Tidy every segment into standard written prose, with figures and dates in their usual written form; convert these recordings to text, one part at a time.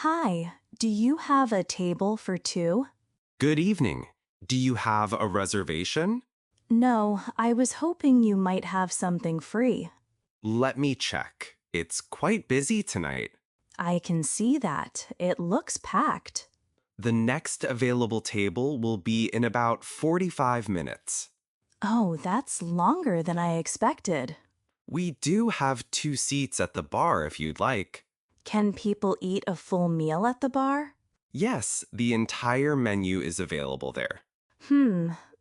Hi, do you have a table for two? Good evening. Do you have a reservation? No, I was hoping you might have something free. Let me check. It's quite busy tonight. I can see that. It looks packed. The next available table will be in about 45 minutes. Oh, that's longer than I expected. We do have 2 seats at the bar if you'd like. Can people eat a full meal at the bar? Yes, the entire menu is available there.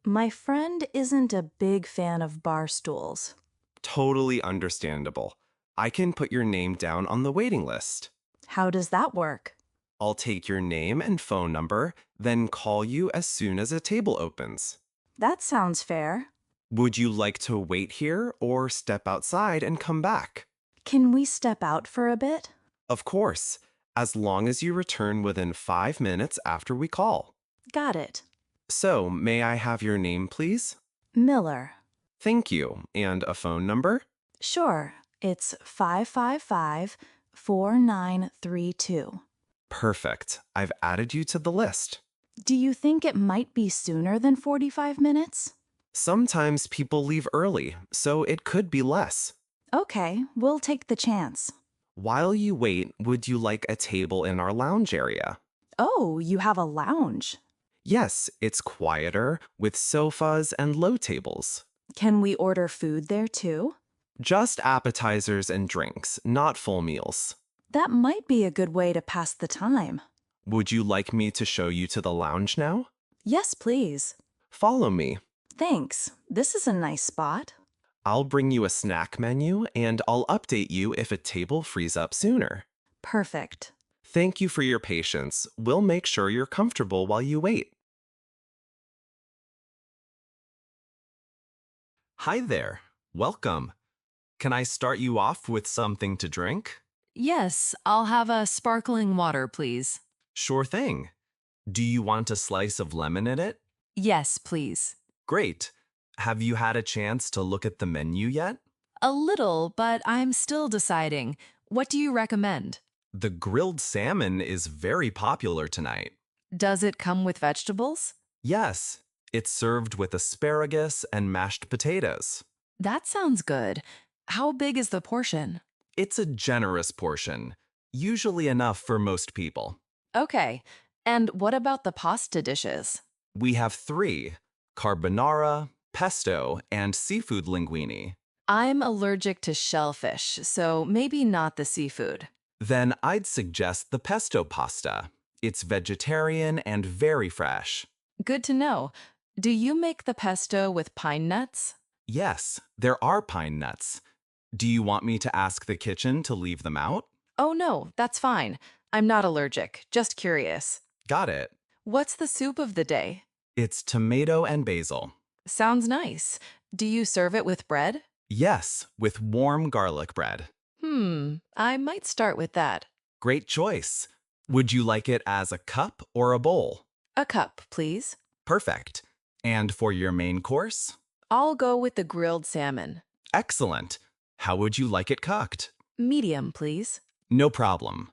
My friend isn't a big fan of bar stools. Totally understandable. I can put your name down on the waiting list. How does that work? I'll take your name and phone number, then call you as soon as a table opens. That sounds fair. Would you like to wait here or step outside and come back? Can we step out for a bit? Of course, as long as you return within 5 minutes after we call. Got it. So, may I have your name, please? Miller. Thank you. And a phone number? Sure, it's 555-4932. Perfect. I've added you to the list. Do you think it might be sooner than 45 minutes? Sometimes people leave early, so it could be less. Okay, we'll take the chance. While you wait, would you like a table in our lounge area? Oh, you have a lounge. Yes, it's quieter, with sofas and low tables. Can we order food there too? Just appetizers and drinks, not full meals. That might be a good way to pass the time. Would you like me to show you to the lounge now? Yes, please. Follow me. Thanks. This is a nice spot. I'll bring you a snack menu and I'll update you if a table frees up sooner. Perfect. Thank you for your patience. We'll make sure you're comfortable while you wait. Hi there. Welcome. Can I start you off with something to drink? Yes, I'll have a sparkling water, please. Sure thing. Do you want a slice of lemon in it? Yes, please. Great. Have you had a chance to look at the menu yet? A little, but I'm still deciding. What do you recommend? The grilled salmon is very popular tonight. Does it come with vegetables? Yes, it's served with asparagus and mashed potatoes. That sounds good. How big is the portion? It's a generous portion, usually enough for most people. Okay. And what about the pasta dishes? We have 3, carbonara, pesto, and seafood linguine. I'm allergic to shellfish, so maybe not the seafood. Then I'd suggest the pesto pasta. It's vegetarian and very fresh. Good to know. Do you make the pesto with pine nuts? Yes, there are pine nuts. Do you want me to ask the kitchen to leave them out? Oh no, that's fine. I'm not allergic, just curious. Got it. What's the soup of the day? It's tomato and basil. Sounds nice. Do you serve it with bread? Yes, with warm garlic bread. I might start with that. Great choice. Would you like it as a cup or a bowl? A cup, please. Perfect. And for your main course? I'll go with the grilled salmon. Excellent. How would you like it cooked? Medium, please. No problem.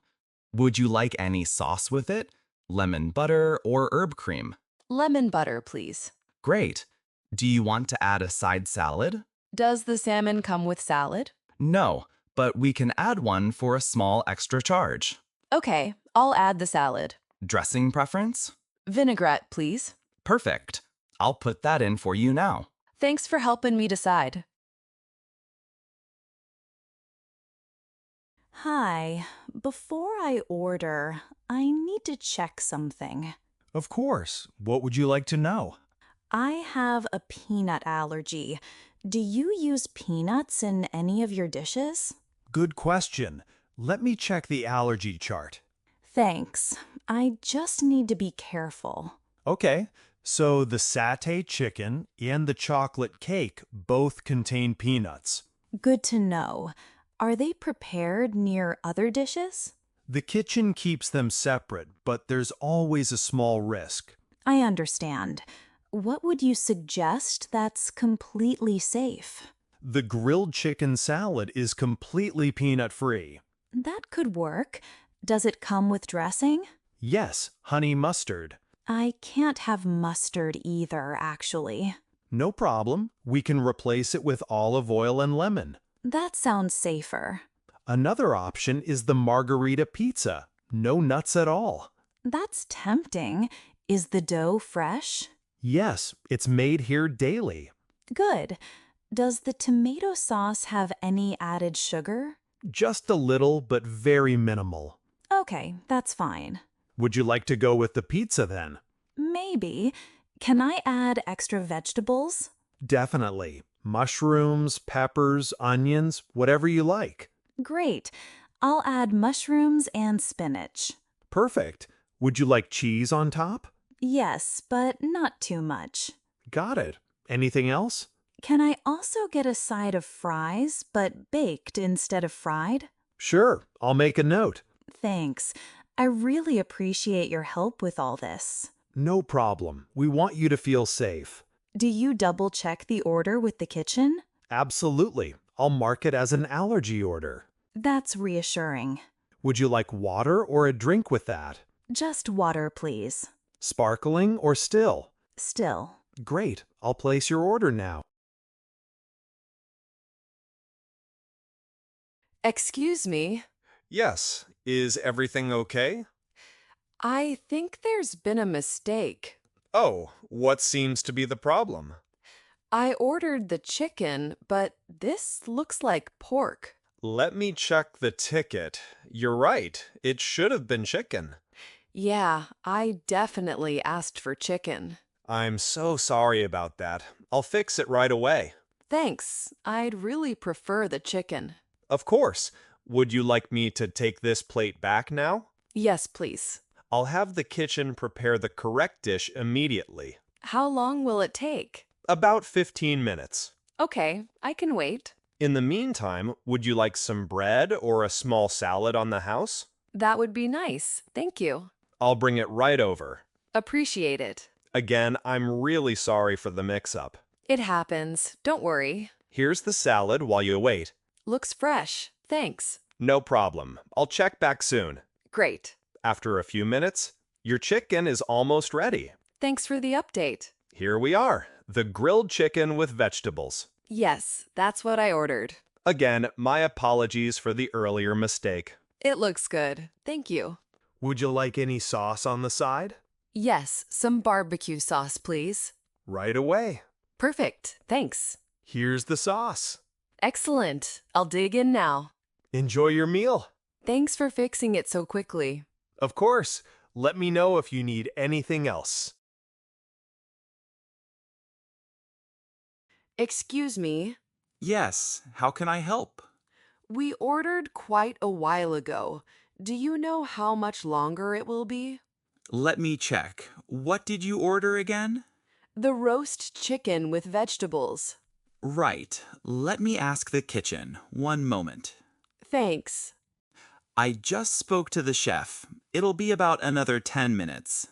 Would you like any sauce with it? Lemon butter or herb cream? Lemon butter, please. Great. Do you want to add a side salad? Does the salmon come with salad? No, but we can add one for a small extra charge. Okay, I'll add the salad. Dressing preference? Vinaigrette, please. Perfect. I'll put that in for you now. Thanks for helping me decide. Hi, before I order, I need to check something. Of course. What would you like to know? I have a peanut allergy. Do you use peanuts in any of your dishes? Good question. Let me check the allergy chart. Thanks. I just need to be careful. Okay, so the satay chicken and the chocolate cake both contain peanuts. Good to know. Are they prepared near other dishes? The kitchen keeps them separate, but there's always a small risk. I understand. What would you suggest that's completely safe? The grilled chicken salad is completely peanut-free. That could work. Does it come with dressing? Yes, honey mustard. I can't have mustard either, actually. No problem. We can replace it with olive oil and lemon. That sounds safer. Another option is the margarita pizza. No nuts at all. That's tempting. Is the dough fresh? Yes, it's made here daily. Good. Does the tomato sauce have any added sugar? Just a little, but very minimal. Okay, that's fine. Would you like to go with the pizza then? Maybe. Can I add extra vegetables? Definitely. Mushrooms, peppers, onions, whatever you like. Great. I'll add mushrooms and spinach. Perfect. Would you like cheese on top? Yes, but not too much. Got it. Anything else? Can I also get a side of fries, but baked instead of fried? Sure, I'll make a note. Thanks. I really appreciate your help with all this. No problem. We want you to feel safe. Do you double-check the order with the kitchen? Absolutely. I'll mark it as an allergy order. That's reassuring. Would you like water or a drink with that? Just water, please. Sparkling or still? Still. Great. I'll place your order now. Excuse me. Yes. Is everything okay? I think there's been a mistake. Oh, what seems to be the problem? I ordered the chicken, but this looks like pork. Let me check the ticket. You're right. It should have been chicken. Yeah, I definitely asked for chicken. I'm so sorry about that. I'll fix it right away. Thanks. I'd really prefer the chicken. Of course. Would you like me to take this plate back now? Yes, please. I'll have the kitchen prepare the correct dish immediately. How long will it take? About 15 minutes. Okay, I can wait. In the meantime, would you like some bread or a small salad on the house? That would be nice. Thank you. I'll bring it right over. Appreciate it. Again, I'm really sorry for the mix-up. It happens. Don't worry. Here's the salad while you wait. Looks fresh. Thanks. No problem. I'll check back soon. Great. After a few minutes, your chicken is almost ready. Thanks for the update. Here we are, the grilled chicken with vegetables. Yes, that's what I ordered. Again, my apologies for the earlier mistake. It looks good. Thank you. Would you like any sauce on the side? Yes, some barbecue sauce, please. Right away. Perfect. Thanks. Here's the sauce. Excellent. I'll dig in now. Enjoy your meal. Thanks for fixing it so quickly. Of course. Let me know if you need anything else. Excuse me. Yes, how can I help? We ordered quite a while ago. Do you know how much longer it will be? Let me check. What did you order again? The roast chicken with vegetables. Right. Let me ask the kitchen. One moment. Thanks. I just spoke to the chef. It'll be about another 10 minutes.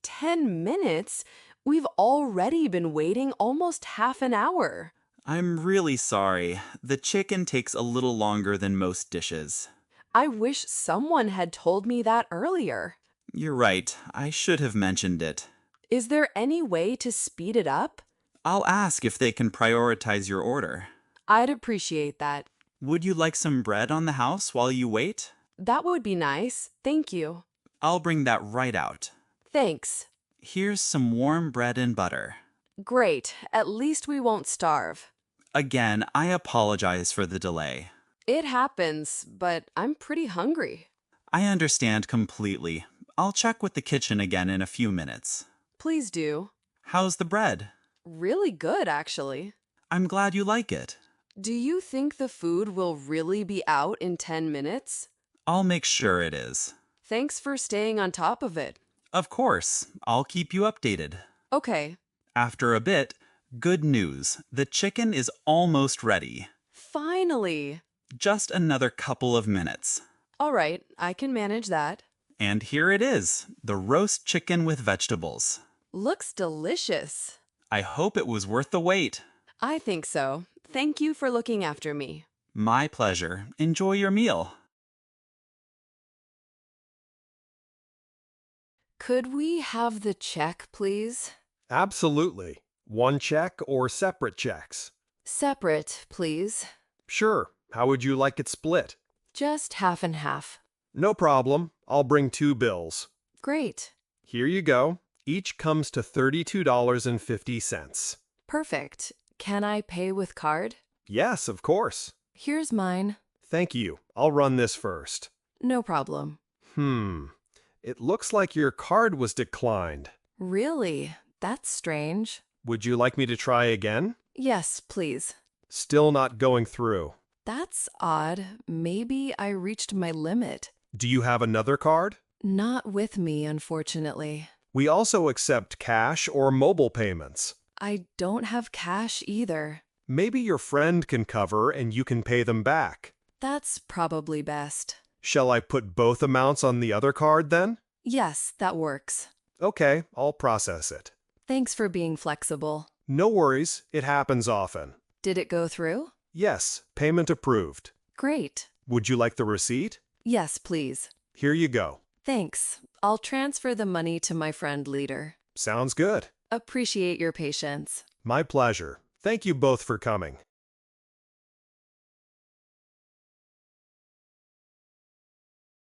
10 minutes? We've already been waiting almost half an hour. I'm really sorry. The chicken takes a little longer than most dishes. I wish someone had told me that earlier. You're right. I should have mentioned it. Is there any way to speed it up? I'll ask if they can prioritize your order. I'd appreciate that. Would you like some bread on the house while you wait? That would be nice. Thank you. I'll bring that right out. Thanks. Here's some warm bread and butter. Great. At least we won't starve. Again, I apologize for the delay. It happens, but I'm pretty hungry. I understand completely. I'll check with the kitchen again in a few minutes. Please do. How's the bread? Really good, actually. I'm glad you like it. Do you think the food will really be out in 10 minutes? I'll make sure it is. Thanks for staying on top of it. Of course, I'll keep you updated. Okay. After a bit, good news. The chicken is almost ready. Finally. Just another couple of minutes. All right, I can manage that. And here it is, the roast chicken with vegetables. Looks delicious. I hope it was worth the wait. I think so. Thank you for looking after me. My pleasure. Enjoy your meal. Could we have the check, please? Absolutely. One check or separate checks? Separate, please. Sure. How would you like it split? Just half and half. No problem. I'll bring 2 bills. Great. Here you go. Each comes to $32.50. Perfect. Can I pay with card? Yes, of course. Here's mine. Thank you. I'll run this first. No problem. It looks like your card was declined. Really? That's strange. Would you like me to try again? Yes, please. Still not going through. That's odd. Maybe I reached my limit. Do you have another card? Not with me, unfortunately. We also accept cash or mobile payments. I don't have cash either. Maybe your friend can cover and you can pay them back. That's probably best. Shall I put both amounts on the other card then? Yes, that works. Okay, I'll process it. Thanks for being flexible. No worries, it happens often. Did it go through? Yes, payment approved. Great. Would you like the receipt? Yes, please. Here you go. Thanks. I'll transfer the money to my friend later. Sounds good. Appreciate your patience. My pleasure. Thank you both for coming.